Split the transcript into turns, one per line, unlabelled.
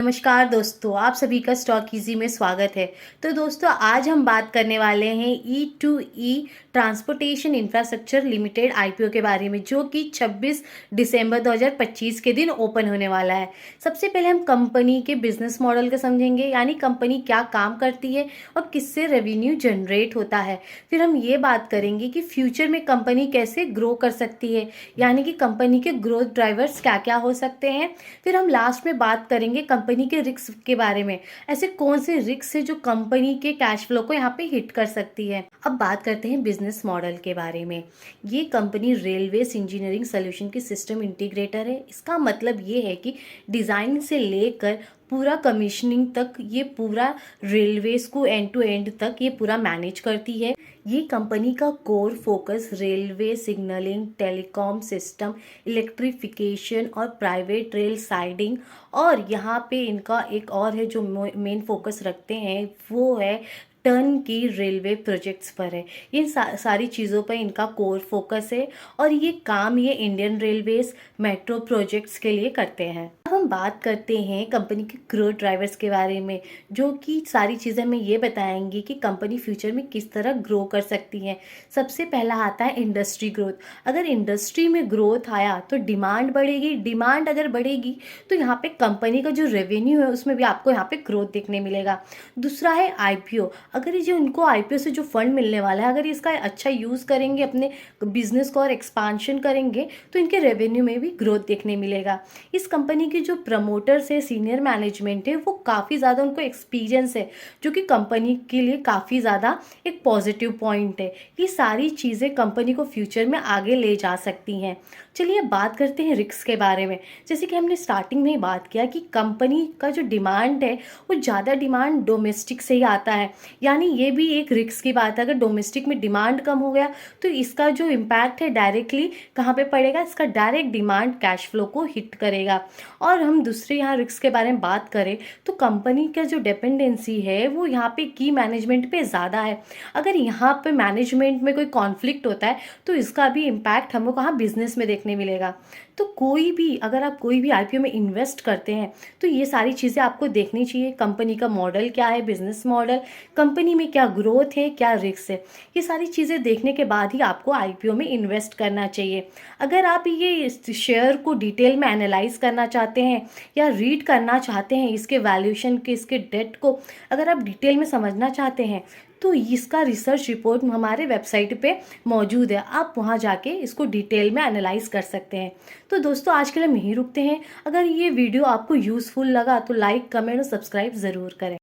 नमस्कार दोस्तों, आप सभी का स्टॉक इजी में स्वागत है। तो दोस्तों, आज हम बात करने वाले हैं E2E transportation infrastructure limited IPO के बारे में, जो कि 26 दिसंबर 2025 के दिन ओपन होने वाला है। सबसे पहले हम कंपनी के बिजनेस मॉडल को समझेंगे, यानी कंपनी क्या काम करती है और किससे रेवेन्यू जनरेट होता है। फिर हम ये बात करेंगे कि फ्यूचर में कंपनी कैसे ग्रो कर सकती है, यानी कि कंपनी के ग्रोथ ड्राइवर्स क्या क्या हो सकते हैं। फिर हम लास्ट में बात करेंगे कंपनी के रिस्क के बारे में, ऐसे कौन से रिस्क है जो कंपनी के कैश फ्लो को यहाँ पे हिट कर सकती है। अब बात करते हैं बिजनेस मॉडल के बारे में। ये कंपनी रेलवेज इंजीनियरिंग सोल्यूशन की सिस्टम इंटीग्रेटर है। इसका मतलब ये है कि डिज़ाइन से लेकर पूरा कमीशनिंग तक ये पूरा रेलवेज को एंड टू एंड तक ये पूरा मैनेज करती है। ये कंपनी का core focus railway signalling, telecom system, electrification और प्राइवेट रेल साइडिंग, और यहाँ पे इनका एक और है जो मेन फोकस रखते हैं, वो है टर्न की रेलवे प्रोजेक्ट्स पर है। ये सारी चीज़ों पर इनका कोर फोकस है और ये काम ये इंडियन रेलवेज मेट्रो प्रोजेक्ट्स के लिए करते हैं। अब हम बात करते हैं कंपनी के ग्रोथ ड्राइवर्स के बारे में, जो कि सारी चीज़ें हमें ये बताएंगी कि कंपनी फ्यूचर में किस तरह ग्रो कर सकती है। सबसे पहला आता है इंडस्ट्री ग्रोथ। अगर इंडस्ट्री में ग्रोथ आया तो डिमांड बढ़ेगी, डिमांड अगर बढ़ेगी तो यहाँ पे कंपनी का जो रेवेन्यू है उसमें भी आपको यहाँ पे ग्रोथ देखने मिलेगा। दूसरा है आईपीओ। अगर ये जो इनको आईपीओ से जो फंड मिलने वाला है, अगर इसका अच्छा यूज़ करेंगे, अपने बिजनेस को और एक्सपांशन करेंगे, तो इनके रेवेन्यू में भी ग्रोथ देखने मिलेगा। इस कंपनी के जो प्रमोटर्स है, सीनियर मैनेजमेंट है, वो काफ़ी ज़्यादा उनको एक्सपीरियंस है, जो कि कंपनी के लिए काफ़ी ज़्यादा एक पॉजिटिव पॉइंट है। ये सारी चीज़ें कंपनी को फ्यूचर में आगे ले जा सकती हैं। चलिए बात करते हैं रिस्क के बारे में। जैसे कि हमने स्टार्टिंग में ही बात किया कि कंपनी का जो डिमांड है वो ज़्यादा डिमांड डोमेस्टिक से ही आता है, यानी ये भी एक रिस्क की बात है। अगर डोमेस्टिक में डिमांड कम हो गया तो इसका जो इम्पैक्ट है डायरेक्टली कहाँ पे पड़ेगा, इसका डायरेक्ट डिमांड कैश फ्लो को हिट करेगा। और हम दूसरे यहाँ रिस्क के बारे में बात करें तो कंपनी का जो डिपेंडेंसी है वो यहाँ पे की मैनेजमेंट पे ज़्यादा है। अगर यहाँ पे मैनेजमेंट में कोई कॉन्फ्लिक्ट होता है तो इसका भी इम्पैक्ट हमको कहाँ बिजनेस में देखने मिलेगा। तो कोई भी अगर आप कोई भी आईपीओ में इन्वेस्ट करते हैं तो ये सारी चीज़ें आपको देखनी चाहिए। कंपनी का मॉडल क्या है, बिजनेस मॉडल, कंपनी में क्या ग्रोथ है, क्या रिस्क है, ये सारी चीज़ें देखने के बाद ही आपको आईपीओ में इन्वेस्ट करना चाहिए। अगर आप ये शेयर को डिटेल में एनालाइज करना चाहते हैं या रीड करना चाहते हैं, इसके वैल्यूएशन के, इसके डेट को अगर आप डिटेल में समझना चाहते हैं तो इसका रिसर्च रिपोर्ट हमारे वेबसाइट पे मौजूद है। आप वहाँ जाके इसको डिटेल में एनालाइज कर सकते हैं। तो दोस्तों, आज के लिए हम यहीं रुकते हैं। अगर ये वीडियो आपको यूज़फुल लगा तो लाइक, कमेंट और सब्सक्राइब ज़रूर करें।